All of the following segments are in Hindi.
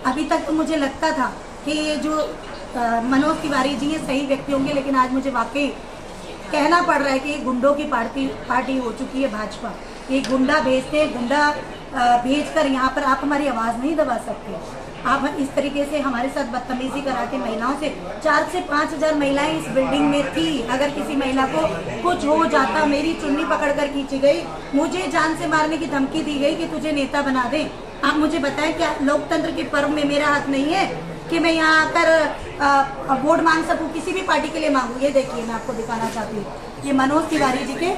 अभी तक तो मुझे लगता था कि ये जो मनोज तिवारी जी ये सही व्यक्ति होंगे, लेकिन आज मुझे वाकई कहना पड़ रहा है कि गुंडों की पार्टी हो चुकी है भाजपा। ये गुंडा भेजते हैं, गुंडा भेजकर यहाँ पर आप हमारी आवाज़ नहीं दबा सकते। आप इस तरीके से हमारे साथ बदतमीजी करा के महिलाओं से 4 से 5 हजार महिलाएं इस बिल्डिंग में थी। अगर किसी महिला को कुछ हो जाता, मेरी चुन्नी पकड़कर खींची गई, मुझे जान से मारने की धमकी दी गई कि तुझे नेता बना दे। आप मुझे बताएं, क्या लोकतंत्र के पर्व में मेरा हाथ नहीं है कि मैं यहाँ आकर वोट मांग सकूं? किसी भी पार्टी के लिए मांगू। ये देखिए, मैं आपको दिखाना चाहती हूँ, ये मनोज तिवारी जी के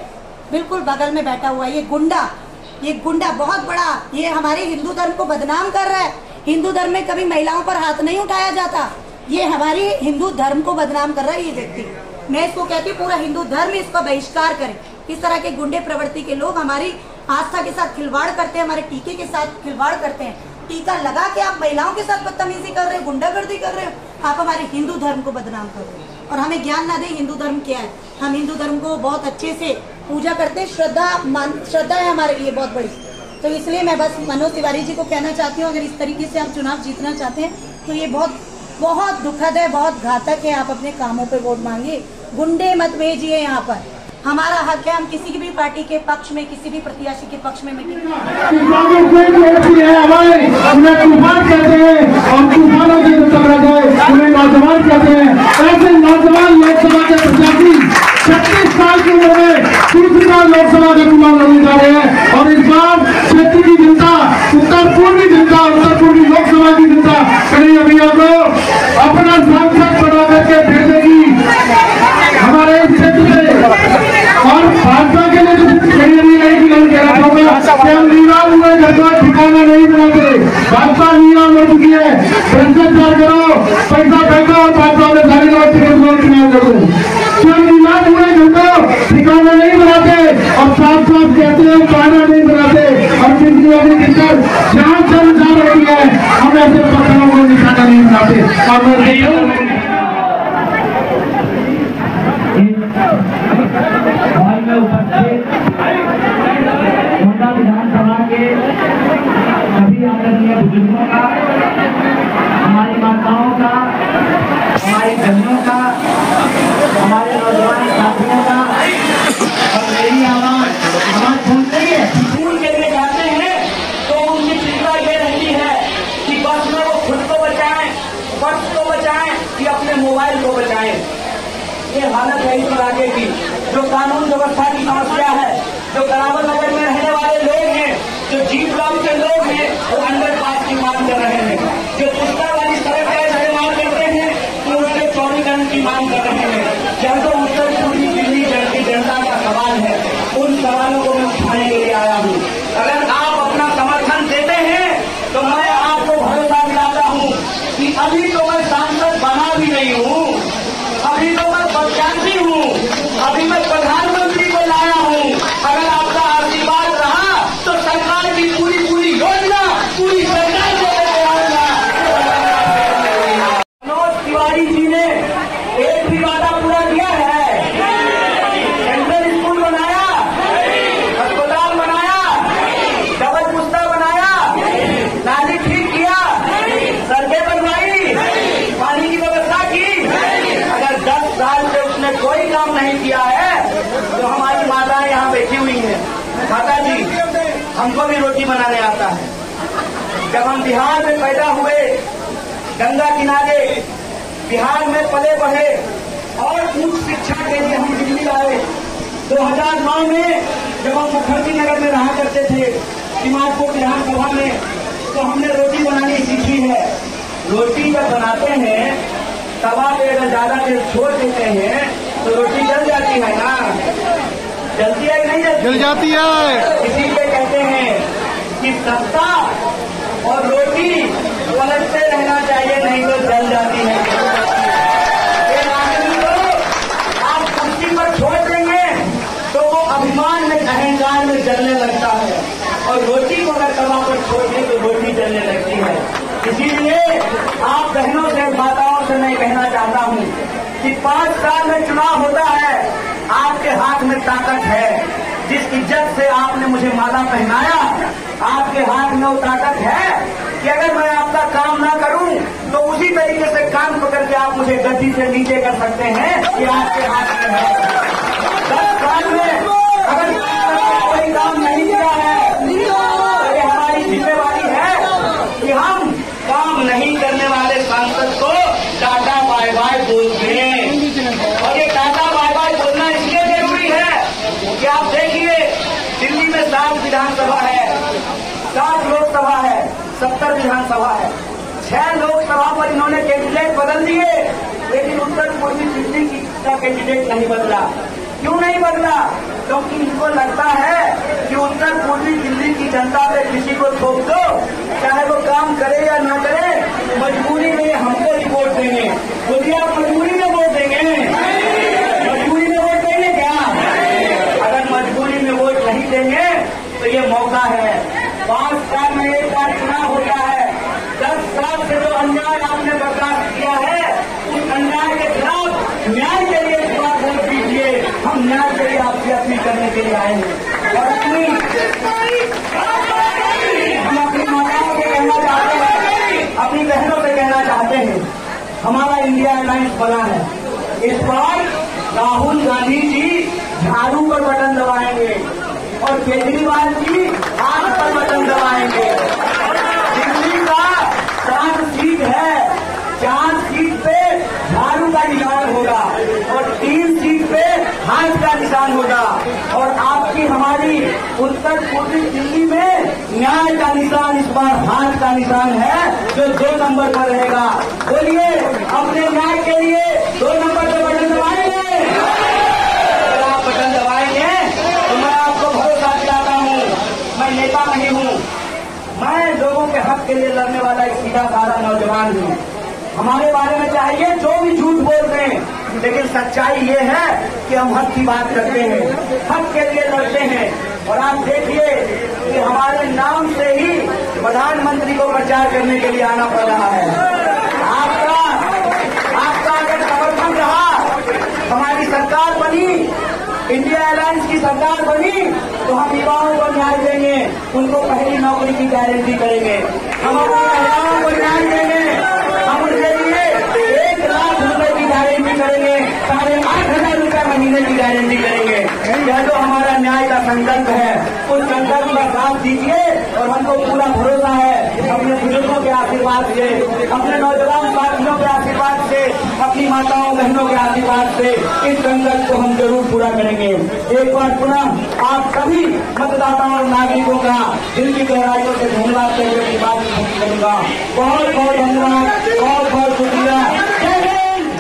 बिल्कुल बगल में बैठा हुआ ये गुंडा बहुत बड़ा, ये हमारे हिंदू धर्म को बदनाम कर रहा है। हिंदू धर्म में कभी महिलाओं पर हाथ नहीं उठाया जाता, ये हमारी हिंदू धर्म को बदनाम कर रहा है ये व्यक्ति। मैं इसको कहती हूँ पूरा हिंदू धर्म इसका बहिष्कार करे। इस तरह के गुंडे प्रवृत्ति के लोग हमारी आस्था के साथ खिलवाड़ करते हैं, हमारे टीके के साथ खिलवाड़ करते हैं। टीका लगा के आप महिलाओं के साथ बदतमीजी कर रहे हो, गुंडागर्दी कर रहे हो, आप हमारे हिंदू धर्म को बदनाम कर रहे हो और हमें ज्ञान ना दे हिंदू धर्म क्या है। हम हिंदू धर्म को बहुत अच्छे से पूजा करते हैं, श्रद्धा है हमारे लिए बहुत बड़ी। तो इसलिए मैं बस मनोज तिवारी जी को कहना चाहती हूँ, अगर इस तरीके से आप चुनाव जीतना चाहते हैं तो ये बहुत दुखद है, बहुत घातक है। आप अपने कामों पे वोट मांगिए, गुंडे मत भेजिए यहाँ पर। हमारा हक है, हम किसी भी पार्टी के पक्ष में, किसी भी प्रत्याशी के पक्ष में लोकसभा के चुनाव लड़ने जा रहे हैं और इस बार क्षेत्र की जनता, उत्तर पूर्वी लोकसभा की जनता कहीं अभियान को अपना सांसद बना करके भेजेगी हमारे इस क्षेत्र में। और भाजपा के लिए ठिकाना नहीं बनाते, भाजपा नियम हो चुकी है, भ्रष्टाचार करो, पैसा फेंको और भाजपा में सारी चुनाव करो। ठिकाना नहीं बनाते और साफ कहते हैं बहाना नहीं बनाते और जिनकी वजह दिक्कत जहाँ शर्मसार होती है हम ऐसे पत्थरों को निशाना नहीं बनाते। विधानसभा के सभी आदरणीय बुजुर्गों का, हमारी माताओं का, हमारी बहनों का, हमारे नौजवान साथियों का और मेरी आवाज सुनते ही स्कूल के लिए जाते हैं तो उनकी चिंता ये रहती है कि बस में वो खुद को बचाएं, पर्स को बचाएं कि अपने मोबाइल को बचाएं। ये हालत है इस इलाके की। जो कानून व्यवस्था की समस्या है, जो गरावल नगर में रहने वाले लोग हैं, जो जीप लॉन्च के लोग हैं, वो अंडरपास की मांग कर रहे हैं। जो पुष्कर वाली सड़क का इस्तेमाल करते हैं तो उसके चौड़ीकरण की मांग कर रहे हैं। जब तो उत्तर पूर्वी दिल्ली की जनता का सवाल है, उन सवालों को मैं उठाने के लिए आया हूँ। अगर आप अपना समर्थन देते हैं तो मैं आपको भरोसा दिलाता हूँ कि अभी तो मैं सांसद बना भी नहीं हूँ, अभी तो मैं प्रत्याशी हूँ, अभी मैं प्रधानमंत्री को लाया हूँ। अगर आपका आशीर्वाद रहा तो सरकार की पूरी योजना पूरी सरकार को लेकर आऊंगा। मनोज तिवारी जी ने एक भी वादा पूरा किया है? सेंट्रल स्कूल बनाया, अस्पताल बनाया, डबल पुस्ता बनाया, नाली ठीक किया, सड़कें बनवाई, पानी की व्यवस्था की? अगर 10 साल से उसने कोई काम नहीं किया है तो हमारी माताएं यहाँ बैठी हुई हैं। माता जी, हमको भी रोटी बनाने आता है। जब हम बिहार में पैदा हुए, गंगा किनारे बिहार में पले बढ़े और उच्च शिक्षा के लिए हम दिल्ली आए। 2009 में जब हम मुखर्जी नगर में रहा करते थे, दिमागपुर विधानसभा में, तो हमने रोटी बनानी सीखी है। रोटी जब बनाते हैं तवा पे अगर ज्यादा देर छोड़ देते हैं तो रोटी जल जाती है ना, जलती है कि नहीं जलती? जल जाती है। इसीलिए कहते हैं कि सत्ता और रोटी पलटते रहना चाहिए, नहीं तो जल जाती है। एक आदमी को आप कुर्सी पर छोड़ देंगे तो वो अभिमान में, अहंकार में जलने लगता है, और रोटी को अगर तवा पर छोड़ दें तो रोटी जलने लगती है। इसीलिए आप बहनों से, माताओं से मैं कहना चाहता हूँ कि 5 साल में चुनाव होता है, आपके हाथ में ताकत है। जिस इज्जत से आपने मुझे माला पहनाया, आपके हाथ में वो ताकत है कि अगर मैं आपका काम ना करूं तो उसी तरीके से काम पकड़ के आप मुझे गद्दी से नीचे कर सकते हैं, ये आपके हाथ में है। 10 साल में अगर कोई काम नहीं किया है तो ये हमारी जिम्मेवारी है कि हम काम नहीं करने वाले सांसद को टाटा बाय बाय बोल दें। और ये टाटा बाय बाय बोलना इसलिए जरूरी है कि आप देखिए, दिल्ली में 7 विधानसभा है, 7 लोकसभा है, 70 विधानसभा है। 6 लोकसभा पर इन्होंने कैंडिडेट बदल दिए, लेकिन उत्तर पूर्वी दिल्ली का कैंडिडेट नहीं बदला। क्यों नहीं बदला? क्योंकि इनको लगता है कि उत्तर पूर्वी दिल्ली की जनता पे किसी को थोप दो, चाहे वो काम करे या ना करे, मजबूरी में हमको ही वोट देंगे। बोलिए, आप मजबूरी में वोट देंगे? मजबूरी में वोट देंगे क्या? अगर मजबूरी में वोट नहीं देंगे तो ये मौका है। 5 साल में एक बार चुनाव होता है। 10 साल से जो अन्याय आपने बर्दाश्त किया है, उस अन्याय के खिलाफ न्याय के लिए इस बार वोट दीजिए। हम न्याय के लिए आपसे अपील करने के लिए आएंगे, और हम अपनी माताओं से कहना चाहते हैं, अपनी बहनों से कहना चाहते हैं, हमारा इंडिया अलायंस बना है। इस बार राहुल गांधी जी झाड़ू पर बटन दबाएंगे और केजरीवाल जी हाथ पर बटन दबाएंगे। दिल्ली का 4 सीट है, 4 सीट पे झाड़ू का निशान होगा और 3 सीट पे हाथ का निशान होगा, और आपकी हमारी उत्तर पूर्वी दिल्ली में न्याय का निशान इस बार हाथ का निशान है, जो 2 नंबर पर रहेगा। बोलिए, अपने न्याय के लिए 2 नंबर पे बटन दबाएंगे। अगर आप बटन दबाएंगे तो मैं आपको भरोसा दिलाता हूँ, मैं नेता नहीं हूँ, मैं लोगों के हक के लिए लड़ने वाला एक सीधा साधा नौजवान हूँ। हमारे बारे में चाहिए जो भी झूठ बोल रहे हैं, लेकिन सच्चाई ये है कि हम हक की बात करते हैं, हक के लिए लड़ते हैं। और आप देखिए कि हमारे नाम से ही प्रधानमंत्री को प्रचार करने के लिए आना पड़ रहा है। आपका अगर समर्थन रहा, हमारी सरकार बनी, इंडिया अलायंस की सरकार बनी, तो हम युवाओं को न्याय देंगे, उनको पहली नौकरी की गारंटी करेंगे, हम अपनी महिलाओं को न्याय देंगे, हम उनके लिए 1 लाख रुपए की गारंटी करेंगे, 8,500 रुपए महीने की गारंटी करेंगे। यह जो हमारा न्याय का संकल्प है, उस संकल्प का साथ दीजिए, और हमको पूरा भरोसा है अपने बुजुर्गों के आशीर्वाद से, अपने नौजवान साथियों के आशीर्वाद से, अपनी माताओं बहनों के आशीर्वाद से इस संकल्प को हम जरूर पूरा करेंगे। एक बार पुनः आप सभी मतदाताओं और नागरिकों का दिल की गहराइयों से धन्यवाद करके अपनी बात खत्म करूंगा। बहुत बहुत धन्यवाद, बहुत बहुत शुक्रिया। जय हिंद।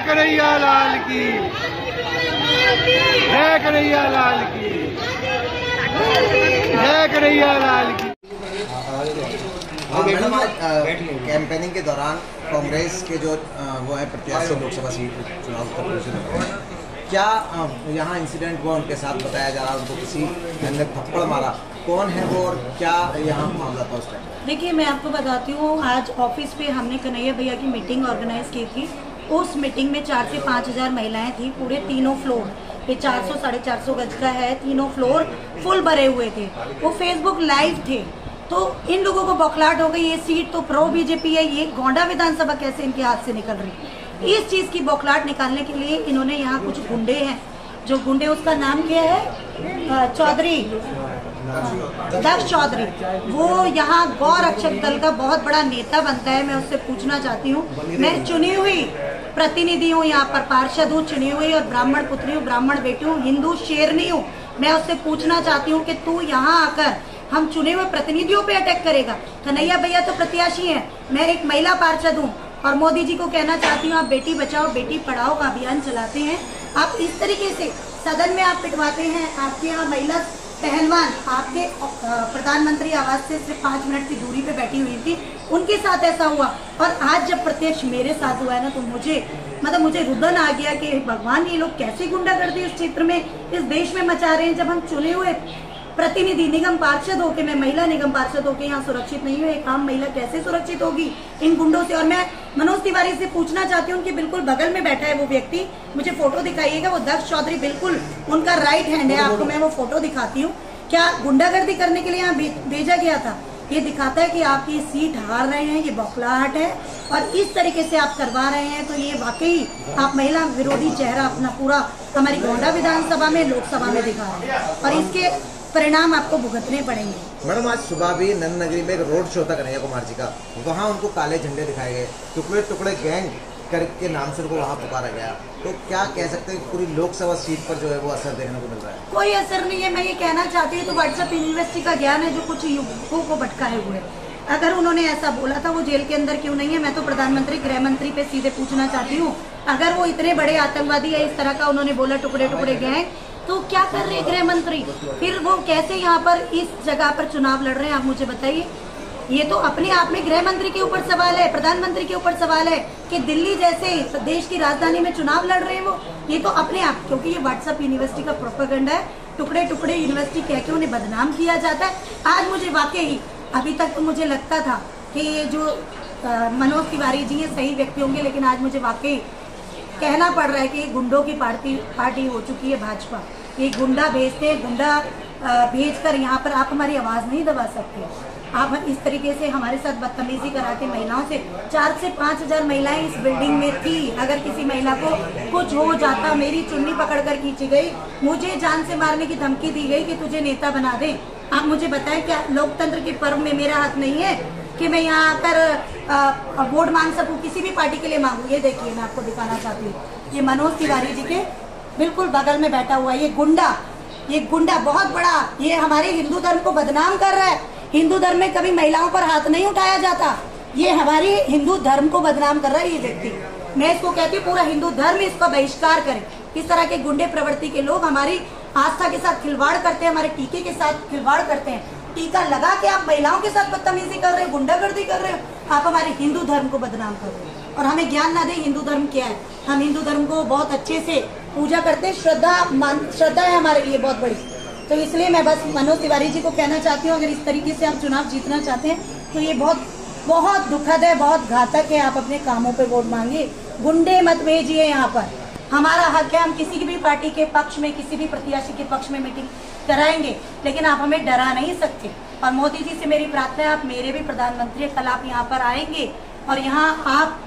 कन्हैया लाल की, जय कन्हैया लाल की, जय कन्हैया लाल की। मैडम, कैंपेनिंग के दौरान कांग्रेस के जो वो है प्रत्याशी लोकसभा सीट चुनाव उत्तर प्रदेश में, क्या यहाँ इंसिडेंट हुआ उनके साथ बताया जा रहा है, उनको किसी ने थप्पड़ मारा, कौन है वो और क्या यहाँ मामला था उस टाइम? देखिए, मैं आपको बताती हूँ, आज ऑफिस पे हमने कन्हैया भैया की मीटिंग ऑर्गेनाइज की थी। उस मीटिंग में 4 से 5 हज़ार महिलाएं थी, पूरे तीनों फ्लोर, ये 400 साढ़े 400 गज का है, तीनों फ्लोर फुल भरे हुए थे। वो फेसबुक लाइव थे, तो इन लोगों को बौखलाहट हो गई, ये सीट तो प्रो बीजेपी है, ये गोंडा विधानसभा कैसे इनके हाथ से निकल रही। इस चीज की बौखलाहट निकालने के लिए इन्होंने यहाँ कुछ गुंडे हैं, जो गुंडे, उसका नाम क्या है, चौधरी, दक्ष चौधरी, वो यहाँ गौ रक्षक दल का बहुत बड़ा नेता बनता है। मैं उससे पूछना चाहती हूँ, मैं चुनी हुई प्रतिनिधि हूँ, यहाँ पर पार्षद हूँ, चुनी हुई, और ब्राह्मण पुत्री हूँ, ब्राह्मण बेटी हूँ, हिंदू शेरनी हूँ। मैं उससे पूछना चाहती हूँ कि तू यहाँ आकर हम चुने हुए प्रतिनिधियों पे अटैक करेगा। कन्हैया भैया तो प्रत्याशी हैं, मैं एक महिला पार्षद हूँ, और मोदी जी को कहना चाहती हूँ, आप बेटी बचाओ बेटी पढ़ाओ का अभियान चलाते हैं, आप इस तरीके से सदन में आप पिटवाते हैं। आपके यहाँ महिला पहलवान आपके प्रधानमंत्री आवास से सिर्फ 5 मिनट की दूरी पे बैठी हुई थी, उनके साथ ऐसा हुआ, और आज जब प्रत्यक्ष मेरे साथ हुआ है ना, तो मुझे रुदन आ गया कि भगवान, ये लोग कैसे गुंडागर्दी इस क्षेत्र में, इस देश में मचा रहे हैं, जब हम चुने हुए प्रतिनिधि निगम पार्षद होके, मैं महिला निगम पार्षद होके यहाँ सुरक्षित नहीं हूँ। एक आम महिला कैसे सुरक्षित होगी इन गुंडों से? और मैं मनोज तिवारी से पूछना चाहती हूँ कि बिल्कुल बगल में बैठा है वो व्यक्ति, मुझे फोटो दिखाइएगा, वो दक्ष चौधरी बिल्कुल उनका राइट हैंड है, आपको मैं वो फोटो दिखाती हूँ। क्या गुंडागर्दी करने के लिए यहाँ भेजा गया था? ये दिखाता है कि आप ये सीट हार रहे हैं, ये बौखलाहट है, और इस तरीके से आप करवा रहे हैं, तो ये वाकई आप महिला विरोधी चेहरा अपना पूरा हमारी गोंडा विधानसभा में, लोकसभा में दिखा रहे हैं, और इसके परिणाम आपको भुगतने पड़ेंगे। मैडम, आज सुबह भी नंद नगरी में एक रोड शो था कन्हैया कुमार जी का, वहाँ उनको काले झंडे दिखाए गए, टुकड़े टुकड़े गैंग करके नाम से उनको वहाँ पुकारा गया, तो क्या कह सकते हैं पूरी लोकसभा सीट पर जो है वो असर देखने को मिल रहा है? कोई असर नहीं है। मैं ये कहना चाहती हूँ, तो व्हाट्सएप यूनिवर्सिटी का ज्ञान है जो कुछ युवकों को भटकाए हुए। अगर उन्होंने ऐसा बोला था, वो जेल के अंदर क्यों नहीं है? मैं तो प्रधानमंत्री गृह मंत्री पे सीधे पूछना चाहती हूँ, अगर वो इतने बड़े आतंकवादी है, इस तरह का उन्होंने बोला टुकड़े टुकड़े गैंग, तो क्या कर रहे हैं गृह मंत्री? फिर वो कैसे यहाँ पर इस जगह पर चुनाव लड़ रहे हैं, आप मुझे बताइए। ये तो अपने आप में गृह मंत्री के ऊपर सवाल है, प्रधानमंत्री के ऊपर सवाल है कि दिल्ली जैसे देश की राजधानी में चुनाव लड़ रहे हैं वो। ये तो अपने आप, क्योंकि ये व्हाट्सएप यूनिवर्सिटी का प्रोपेगेंडा है, टुकड़े टुकड़े यूनिवर्सिटी कह के उन्हें बदनाम किया जाता है। आज मुझे वाकई, अभी तक तो मुझे लगता था कि ये जो मनोज तिवारी जी ये सही व्यक्ति होंगे, लेकिन आज मुझे वाकई कहना पड़ रहा है कि गुंडों की पार्टी हो चुकी है भाजपा। ये गुंडा भेजते हैं, गुंडा भेजकर यहाँ पर आप हमारी आवाज नहीं दबा सकते। आप इस तरीके से हमारे साथ बदतमीजी करा के महिलाओं से, 4 से 5 हज़ार महिलाएं इस बिल्डिंग में थी। अगर किसी महिला को कुछ हो जाता, मेरी चुन्नी पकड़कर खींची गई, मुझे जान से मारने की धमकी दी गई कि तुझे नेता बना दे। आप मुझे बताएं, क्या लोकतंत्र के पर्व में मेरा हाथ नहीं है कि मैं यहाँ आकर वोट मांग सकूं, किसी भी पार्टी के लिए मांगू? ये देखिए, मैं आपको दिखाना चाहती हूँ, ये मनोज तिवारी जी के बिल्कुल बगल में बैठा हुआ है ये गुंडा बहुत बड़ा, ये हमारे हिंदू धर्म को बदनाम कर रहा है। हिंदू धर्म में कभी महिलाओं पर हाथ नहीं उठाया जाता, ये हमारे हिंदू धर्म को बदनाम कर रहा है ये व्यक्ति। मैं इसको कहती हूँ, पूरा हिंदू धर्म इसका बहिष्कार करे। इस तरह के गुंडे प्रवृत्ति के लोग हमारी आस्था के साथ खिलवाड़ करते हैं, हमारे टीके के साथ खिलवाड़ करते हैं। टीका लगा के आप महिलाओं के साथ बदतमीजी कर रहे हो, गुंडागर्दी कर रहे हो, आप हमारे हिंदू धर्म को बदनाम कर रहे हो, और हमें ज्ञान ना दे हिंदू धर्म क्या है। हम हिंदू धर्म को बहुत अच्छे से पूजा करते हैं, श्रद्धा है हमारे लिए बहुत बड़ी। तो इसलिए मैं बस मनोज तिवारी जी को कहना चाहती हूँ, अगर इस तरीके से आप चुनाव जीतना चाहते हैं तो ये बहुत दुखद है, बहुत घातक है। आप अपने कामों पे वोट मांगे, गुंडे मत भेजिए यहाँ पर। हमारा हक है, हम किसी की भी पार्टी के पक्ष में, किसी भी प्रत्याशी के पक्ष में मीटिंग कराएंगे, लेकिन आप हमें डरा नहीं सकते। और मोदी जी से मेरी प्रार्थना है, आप मेरे भी प्रधानमंत्री, कल आप यहाँ पर आएंगे और यहाँ आप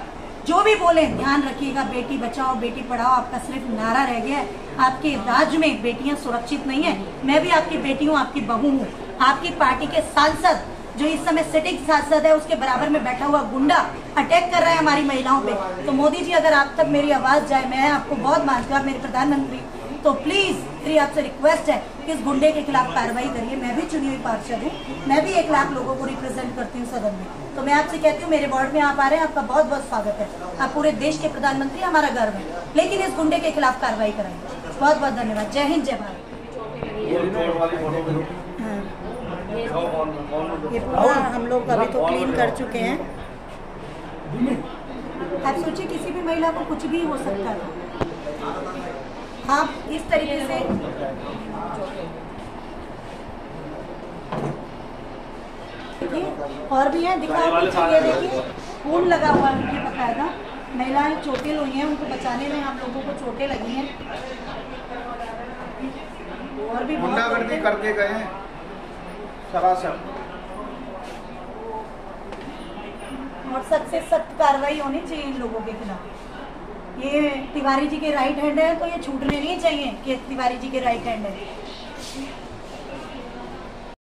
जो भी बोले ध्यान रखिएगा। बेटी बचाओ बेटी पढ़ाओ आपका सिर्फ नारा रह गया है। आपके राज्य में बेटियां सुरक्षित नहीं है। मैं भी आपकी बेटी हूँ, आपकी बहू हूँ। आपकी पार्टी के सांसद जो इस समय सिटिंग सांसद है, उसके बराबर में बैठा हुआ गुंडा अटैक कर रहा है हमारी महिलाओं पे। तो मोदी जी, अगर आप तक मेरी आवाज जाए, मैं आपको बहुत मानती हूँ, आप मेरे प्रधानमंत्री, तो प्लीज मेरी आपसे रिक्वेस्ट है कि इस गुंडे के खिलाफ कार्रवाई करिए। मैं भी चुनी हुई पार्षद हूँ, मैं भी 1 लाख लोगों को रिप्रेजेंट करती हूँ सदन में। तो मैं आपसे कहती हूँ, मेरे वार्ड में आप आ रहे हैं, आपका बहुत बहुत स्वागत है। आप पूरे देश के प्रधानमंत्री, हमारा गर्व है, लेकिन इस गुंडे के खिलाफ कार्रवाई कराइए। बहुत बहुत धन्यवाद। जय हिंद, जय भारत। ये पूरा हम लोग अभी तो क्लीन कर चुके हैं। आप सोचिए किसी भी महिला को कुछ भी हो सकता है। आप इस तरीके से और भी हैं, दिखाओ पीछे, ये देखिए खून लगा हुआ है उनके बकायदा। महिलाएं चोटें हुई हैं, उनको बचाने में हम लोगों को चोटें लगी हैं। और भी गुंडागर्दी करके गए हैं सरासर। और सख्त से सख्त कार्रवाई होनी चाहिए इन लोगों के खिलाफ। ये तिवारी जी के राइट हैंड है, तो ये छूटने नहीं चाहिए कि तिवारी जी के राइट हैंड है।